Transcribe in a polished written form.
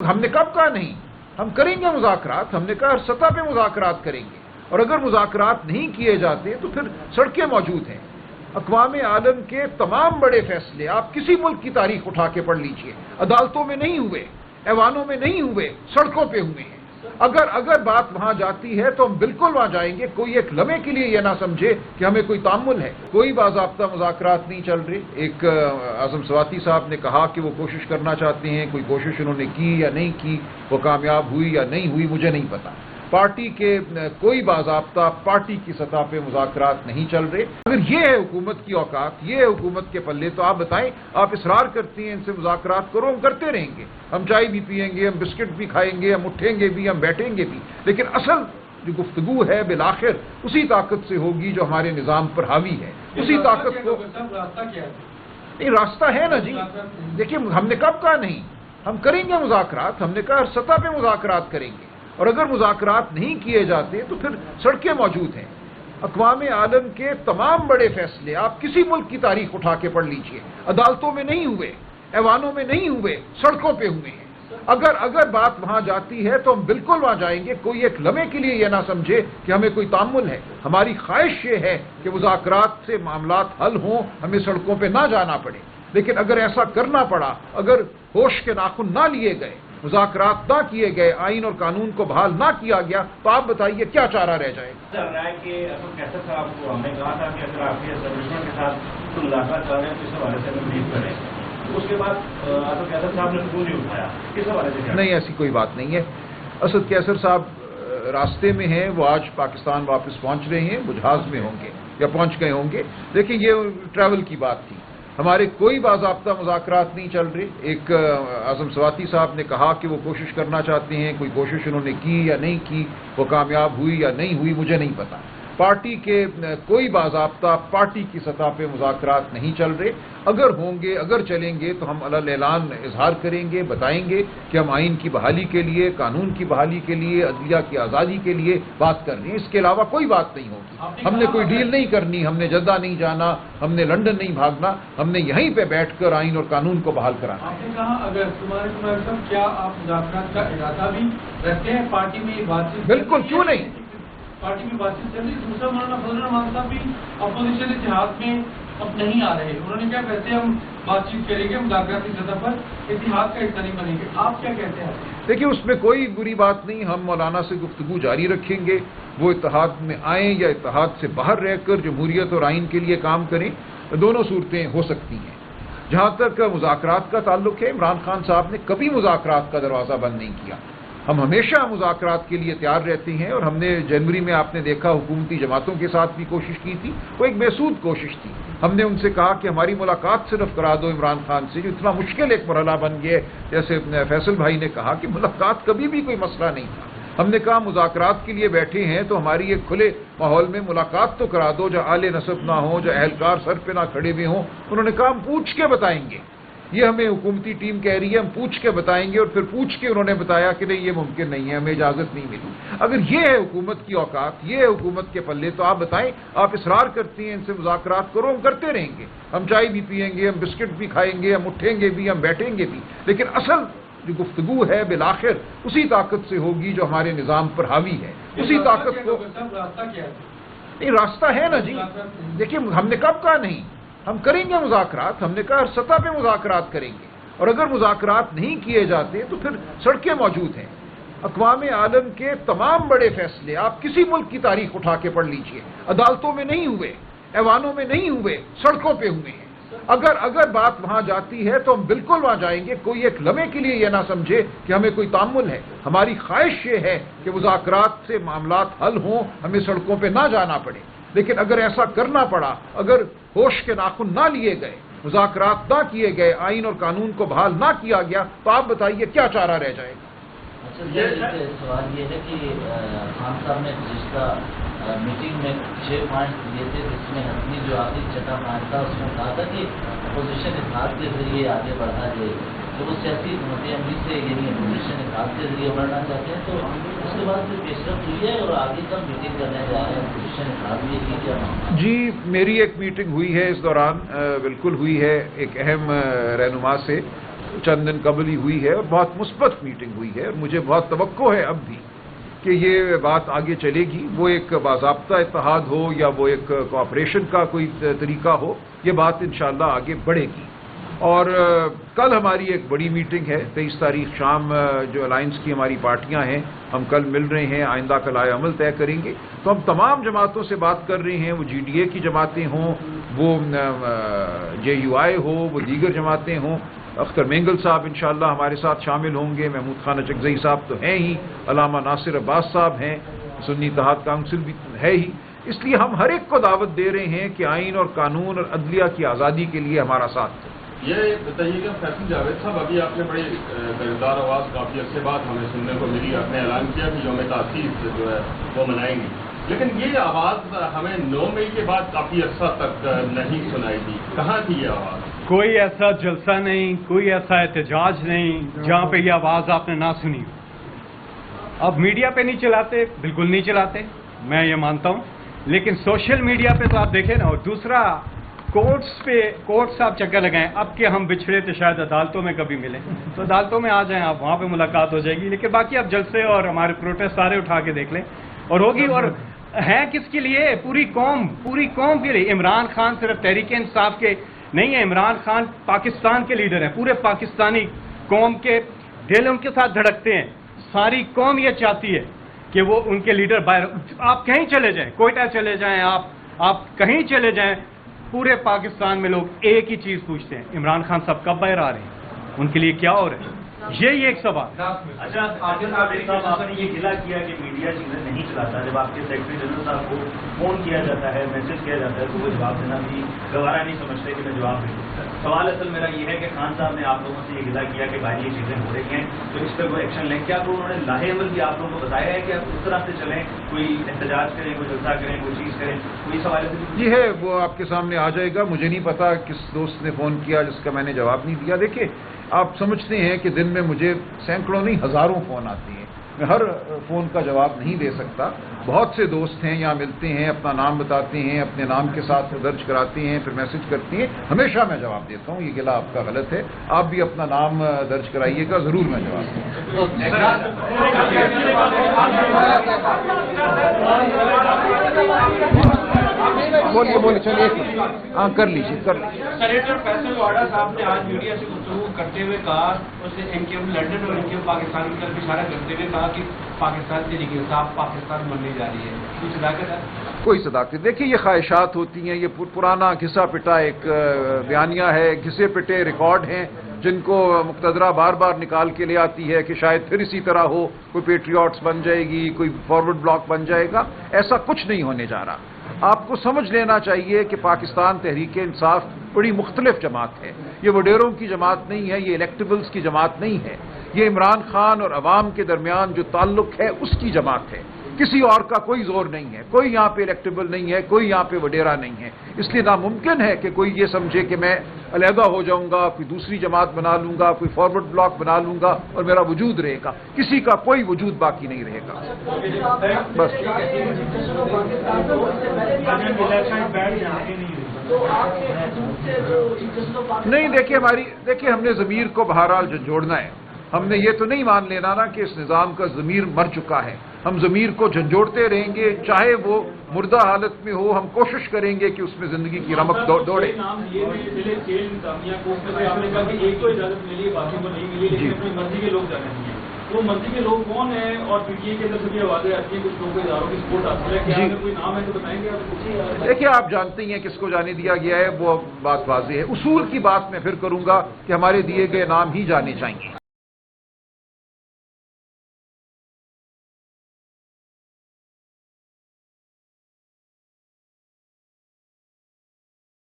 ہم نے کب کہا نہیں؟ ہم کریں گے مذاکرات، ہم نے کہا ہر سطح پہ مذاکرات کریں گے، اور اگر مذاکرات نہیں کیے جاتے تو پھر سڑکیں موجود ہیں۔ اقوام عالم کے تمام بڑے فیصلے آپ کسی ملک کی تاریخ اٹھا کے پڑھ لیجئے، عدالتوں میں نہیں ہوئے، ایوانوں میں نہیں ہوئے، سڑکوں پہ ہوئے ہیں۔ اگر بات وہاں جاتی ہے تو ہم بالکل وہاں جائیں گے۔ کوئی ایک لمحے کے لیے یہ نہ سمجھے کہ ہمیں کوئی تعامل ہے، کوئی باضابطہ مذاکرات نہیں چل رہے۔ ایک اعظم سواتی صاحب نے کہا کہ وہ کوشش کرنا چاہتے ہیں، کوئی کوشش انہوں نے کی یا نہیں کی، وہ کامیاب ہوئی یا نہیں ہوئی مجھے نہیں پتا۔ پارٹی کے کوئی باضابطہ پارٹی کی سطح پہ مذاکرات نہیں چل رہے۔ اگر یہ ہے حکومت کی اوقات، یہ ہے حکومت کے پلے، تو آپ بتائیں، آپ اصرار کرتی ہیں ان سے مذاکرات کرو، ہم کرتے رہیں گے، ہم چائے بھی پئیں گے، ہم بسکٹ بھی کھائیں گے، ہم اٹھیں گے بھی، ہم بیٹھیں گے بھی، لیکن اصل جو گفتگو ہے بالآخر اسی طاقت سے ہوگی جو ہمارے نظام پر حاوی ہے، اسی طاقت کو۔ نہیں، راستہ ہے نا جی، دیکھیے ہم نے کب کہا نہیں؟ ہم کریں گے مذاکرات، ہم نے کہا ہر سطح پہ مذاکرات کریں گے، اور اگر مذاکرات نہیں کیے جاتے تو پھر سڑکیں موجود ہیں۔ اقوام عالم کے تمام بڑے فیصلے آپ کسی ملک کی تاریخ اٹھا کے پڑھ لیجئے، عدالتوں میں نہیں ہوئے، ایوانوں میں نہیں ہوئے، سڑکوں پہ ہوئے ہیں۔ اگر بات وہاں جاتی ہے تو ہم بالکل وہاں جائیں گے۔ کوئی ایک لمحے کے لیے یہ نہ سمجھے کہ ہمیں کوئی تعامل ہے۔ ہماری خواہش یہ ہے کہ مذاکرات سے معاملات حل ہوں، ہمیں سڑکوں پہ نہ جانا پڑے، لیکن اگر ایسا کرنا پڑا، اگر ہوش کے ناخن نہ لیے گئے، مذاکرات نہ کیے گئے، آئین اور قانون کو بحال نہ کیا گیا، تو آپ بتائیے کیا چارہ رہ جائے گا؟ چل رہا ہے کہ اسد کیسر صاحب کو ہم نے کہا تھا کہ اگر آپ کے اسٹیبلشمنٹ کے ساتھ کوئی ملاقات کر رہے ہیں تو اس حوالے سے بریف کریں، اس کے بعد اسد کیسر صاحب نے فون نہیں اٹھایا، کس حوالے سے؟ نہیں، ایسی کوئی بات نہیں ہے۔ اسد کیسر صاحب راستے میں ہیں، وہ آج پاکستان واپس پہنچ رہے ہیں، وہ جہاز میں ہوں گے یا پہنچ گئے ہوں گے۔ دیکھیں یہ ٹریول کی بات تھی، ہمارے کوئی باضابطہ مذاکرات نہیں چل رہے۔ ایک اعظم سواتی صاحب نے کہا کہ وہ کوشش کرنا چاہتے ہیں، کوئی کوشش انہوں نے کی یا نہیں کی، وہ کامیاب ہوئی یا نہیں ہوئی مجھے نہیں پتا۔ پارٹی کے کوئی باضابطہ پارٹی کی سطح پہ مذاکرات نہیں چل رہے۔ اگر ہوں گے، اگر چلیں گے تو ہم علی اعلان اظہار کریں گے، بتائیں گے کہ ہم آئین کی بحالی کے لیے، قانون کی بحالی کے لیے، عدلیہ کی آزادی کے لیے بات کر رہے ہیں۔ اس کے علاوہ کوئی بات نہیں ہوگی۔ ہم نے کوئی ڈیل نہیں کرنی، ہم نے جدہ نہیں جانا، ہم نے لندن نہیں بھاگنا، ہم نے یہیں پہ بیٹھ کر آئین اور قانون کو بحال کرانا۔ آپ نے کہا اگر کیا آپ مذاکرات کا ارادہ بھی رکھتے ہیں؟ پارٹی میں بات چیت بالکل، کیوں نہیں؟ پارٹی میں بات چیت چل رہی ہے۔ دوسرا مولانا فضل الرحمان صاحب بھی اپوزیشن اتحاد میں اب نہیں آ رہے، انہوں نے کیا کہتے ہیں ہم بات چیت کریں گے، مذاکرات کی سطح پر اتحاد کا حصہ نہیں بنیں گے، آپ کیا کہتے ہیں؟ دیکھیے اس میں کوئی بری بات نہیں، ہم مولانا سے گفتگو جاری رکھیں گے، وہ اتحاد میں آئیں یا اتحاد سے باہر رہ کر جمہوریت اور آئین کے لیے کام کریں، دونوں صورتیں ہو سکتی ہیں۔ جہاں تک مذاکرات کا تعلق ہے، عمران خان صاحب نے کبھی مذاکرات کا دروازہ بند نہیں کیا۔ ہم ہمیشہ مذاکرات کے لیے تیار رہتے ہیں، اور ہم نے جنوری میں آپ نے دیکھا حکومتی جماعتوں کے ساتھ بھی کوشش کی تھی، وہ ایک بے سود کوشش تھی۔ ہم نے ان سے کہا کہ ہماری ملاقات صرف کرا دو عمران خان سے، جو اتنا مشکل ایک مرحلہ بن گیا، جیسے فیصل بھائی نے کہا کہ ملاقات کبھی بھی کوئی مسئلہ نہیں تھا۔ ہم نے کہا مذاکرات کے لیے بیٹھے ہیں تو ہماری ایک کھلے ماحول میں ملاقات تو کرا دو، جو اعلی نصب نہ ہو، جو اہلکار سر پہ نہ کھڑے ہوئے ہوں۔ انہوں نے کہا ہم پوچھ کے بتائیں گے، یہ ہمیں حکومتی ٹیم کہہ رہی ہے ہم پوچھ کے بتائیں گے، اور پھر پوچھ کے انہوں نے بتایا کہ نہیں یہ ممکن نہیں ہے، ہمیں اجازت نہیں ملی۔ اگر یہ ہے حکومت کی اوقات، یہ ہے حکومت کے پلے، تو آپ بتائیں، آپ اصرار کرتی ہیں ان سے مذاکرات کرو، ہم کرتے رہیں گے، ہم چائے بھی پئیں گے، ہم بسکٹ بھی کھائیں گے، ہم اٹھیں گے بھی، ہم بیٹھیں گے بھی، لیکن اصل جو گفتگو ہے بالآخر اسی طاقت سے ہوگی جو ہمارے نظام پر حاوی ہے، اسی طاقت کو۔ نہیں، راستہ ہے نا جی، دیکھیے ہم نے کب کہا نہیں؟ ہم کریں گے مذاکرات، ہم نے کہا ہر سطح پہ مذاکرات کریں گے، اور اگر مذاکرات نہیں کیے جاتے تو پھر سڑکیں موجود ہیں۔ اقوام عالم کے تمام بڑے فیصلے آپ کسی ملک کی تاریخ اٹھا کے پڑھ لیجئے، عدالتوں میں نہیں ہوئے، ایوانوں میں نہیں ہوئے، سڑکوں پہ ہوئے ہیں۔ اگر بات وہاں جاتی ہے تو ہم بالکل وہاں جائیں گے۔ کوئی ایک لمحے کے لیے یہ نہ سمجھے کہ ہمیں کوئی تعامل ہے۔ ہماری خواہش یہ ہے کہ مذاکرات سے معاملات حل ہوں، ہمیں سڑکوں پہ نہ جانا پڑے، لیکن اگر ایسا کرنا پڑا، اگر ہوش کے ناخن نہ لیے گئے، مذاکرات نہ کیے گئے، آئین اور قانون کو بحال نہ کیا گیا، تو آپ بتائیے کیا چارہ رہ جائے گا؟ اچھا، سوال یہ ہے کہ خان صاحب نے گزشتہ میٹنگ میں 6 پوائنٹ دیے تھے، جس میں اپنی جو آخری چھٹا پوائنٹ تھا اس میں کہا تھا کہ اپوزیشن اتحاد کے ذریعے آگے بڑھنا چاہیے، تو وہ سیاسی حکومت عملی سے یعنی اپوزیشن اتحاد کے ذریعے بڑھنا چاہتے ہیں، تو اس کے بعد پھر پیش رفت ہوئی ہے اور آگے کب میٹنگ کرنے جا رہے ہیں اپوزیشن اتحاد بھی کی کیا؟ جی میری ایک میٹنگ ہوئی ہے اس دوران، بالکل ہوئی ہے ایک اہم رہنما سے، چند دن قبل ہی ہوئی ہے اور بہت مثبت میٹنگ ہوئی ہے اور مجھے بہت توقع ہے اب بھی کہ یہ بات آگے چلے گی. وہ ایک باضابطہ اتحاد ہو یا وہ ایک کوآپریشن کا کوئی طریقہ ہو, یہ بات انشاءاللہ آگے بڑھے گی. اور کل ہماری ایک بڑی میٹنگ ہے 23 تاریخ شام, جو الائنس کی ہماری پارٹیاں ہیں ہم کل مل رہے ہیں, آئندہ کا لائحہ عمل طے کریں گے. تو ہم تمام جماعتوں سے بات کر رہے ہیں, وہ جی ڈی اے کی جماعتیں ہوں, وہ جے یو آئی ہو, وہ دیگر جماعتیں ہوں. اختر مینگل صاحب انشاءاللہ ہمارے ساتھ شامل ہوں گے, محمود خان اچکزئی صاحب تو ہیں ہی, علامہ ناصر عباس صاحب ہیں, سنی اتحاد کونسل بھی ہے ہی. اس لیے ہم ہر ایک کو دعوت دے رہے ہیں کہ آئین اور قانون اور عدلیہ کی آزادی کے لیے ہمارا ساتھ دیں. یہ بتائیے کہ فیصل جاوید صاحب, ابھی آپ نے بڑی دردار آواز کافی عرصے بعد ہمیں سننے کو ملی, آپ نے اعلان کیا کہ یوم تاسیس جو ہے وہ منائیں گے, لیکن یہ آواز ہمیں 9 مئی کے بعد کافی عرصہ تک نہیں سنائی دی. کہاں تھی یہ آواز؟ کوئی ایسا جلسہ نہیں, کوئی ایسا احتجاج نہیں جہاں پہ یہ آواز آپ نے نہ سنی. اب میڈیا پہ نہیں چلاتے, بالکل نہیں چلاتے, میں یہ مانتا ہوں, لیکن سوشل میڈیا پہ تو آپ دیکھیں نا. اور دوسرا, کورٹس آپ چکر لگائیں. اب کہ ہم بچھڑے تو شاید عدالتوں میں کبھی ملیں, تو عدالتوں میں آ جائیں آپ, وہاں پہ ملاقات ہو جائے گی. لیکن باقی آپ جلسے اور ہمارے پروٹیسٹ سارے اٹھا کے دیکھ لیں, اور ہوگی. اور ہے کس کے لیے؟ پوری قوم کے لیے. عمران خان صرف تحریک انصاف کے نہیں ہے, عمران خان پاکستان کے لیڈر ہیں. پورے پاکستانی قوم کے دل ان کے ساتھ دھڑکتے ہیں. ساری قوم یہ چاہتی ہے کہ وہ ان کے لیڈر باہر. آپ کہیں چلے جائیں, کوئٹہ چلے جائیں, آپ کہیں چلے جائیں, پورے پاکستان میں لوگ ایک ہی چیز پوچھتے ہیں, عمران خان صاحب کب باہر آ رہے ہیں, ان کے لیے کیا ہو رہا ہے. یہی ایک سوال. اچھا, آپ نے یہ گلا کیا کہ میڈیا چیزیں نہیں چلاتا. جب آپ کے سیکرٹری جنرل صاحب کو فون کیا جاتا ہے, میسج کیا جاتا ہے, تو وہ جواب دینا بھی گوارا نہیں سمجھتے کہ میں جواب دوں. سوال اصل میرا یہ ہے کہ خان صاحب نے آپ لوگوں سے یہ گلا کیا کہ بھائی یہ چیزیں ہو رہی ہیں تو اس پہ کوئی ایکشن لیں. کیا تو انہوں نے لاہے عمل بھی آپ لوگوں کو بتایا ہے کہ آپ اس طرح سے چلیں, کوئی احتجاج کریں, کوئی جلسہ کریں, کوئی چیز کریں, کوئی سوال یہ ہے وہ آپ کے سامنے آ جائے گا. مجھے نہیں پتا کس دوست نے فون کیا جس کا میں نے جواب نہیں دیا. دیکھیے, آپ سمجھتے ہیں کہ دن میں مجھے سینکڑوں نہیں ہزاروں فون آتے ہیں, میں ہر فون کا جواب نہیں دے سکتا. بہت سے دوست ہیں, یہاں ملتے ہیں, اپنا نام بتاتے ہیں, اپنے نام کے ساتھ درج کراتے ہیں, پھر میسج کرتے ہیں. ہمیشہ میں جواب دیتا ہوں, یہ گلا آپ کا غلط ہے. آپ بھی اپنا نام درج کرائیے گا, ضرور میں جواب دوں. بولیے چلیے, ہاں کر لیجیے. سینیٹر فیصل واڈا صاحب نے آج میڈیا سے گفتگو کرتے ہوئے کہا, اسے ان کے لنڈن اور ان کے پاکستان کی طرف اشارہ کرتے ہوئے کہا کہ پاکستان تحریک انصاف پاکستان بننے جا رہی ہے. کوئی صداقت ہے؟ کوئی صداقت. دیکھیے, یہ خواہشات ہوتی ہیں, یہ پرانا گھسا پٹا ایک بیانیہ ہے, گھسے پٹے ریکارڈ ہیں جن کو مقتدرہ بار بار نکال کے لے آتی ہے کہ شاید پھر اسی طرح ہو, کوئی پیٹریوٹس بن جائے گی, کوئی فارورڈ بلاک بن جائے گا. ایسا کچھ نہیں ہونے جا رہا. آپ کو سمجھ لینا چاہیے کہ پاکستان تحریک انصاف بڑی مختلف جماعت ہے. یہ وڈیروں کی جماعت نہیں ہے, یہ الیکٹیبلز کی جماعت نہیں ہے. یہ عمران خان اور عوام کے درمیان جو تعلق ہے اس کی جماعت ہے. کسی اور کا کوئی زور نہیں ہے. کوئی یہاں پہ الیکٹیبل نہیں ہے, کوئی یہاں پہ وڈیرا نہیں ہے. اس لیے ناممکن ہے کہ کوئی یہ سمجھے کہ میں علیحدہ ہو جاؤں گا, کوئی دوسری جماعت بنا لوں گا, کوئی فارورڈ بلاک بنا لوں گا اور میرا وجود رہے گا. کسی کا کوئی وجود باقی نہیں رہے گا. بس نہیں, دیکھیے ہم نے ضمیر کو بہرحال جھنجھوڑنا ہے. ہم نے یہ تو نہیں مان لینا نا کہ اس نظام کا ضمیر مر چکا ہے. ہم ضمیر کو جھنجھوڑتے رہیں گے, چاہے وہ مردہ حالت میں ہو. ہم کوشش کریں گے کہ اس میں زندگی کی رمق دوڑے. وہ مرضی کے لوگ کون ہیں اور پی ٹی اے کے اندر سے بھی آوازیں آتی ہیں, کچھ لوگوں کو اداروں کی سپورٹ حاصل ہے, کیا اگر کوئی نام ہے تو بتائیں گے آپ؟ دیکھیے, آپ جانتے ہی ہیں کس کو جانے دیا گیا ہے, وہ بات واضح ہے. اصول کی بات میں پھر کروں گا کہ ہمارے دیے گئے نام ہی جانے چاہیے.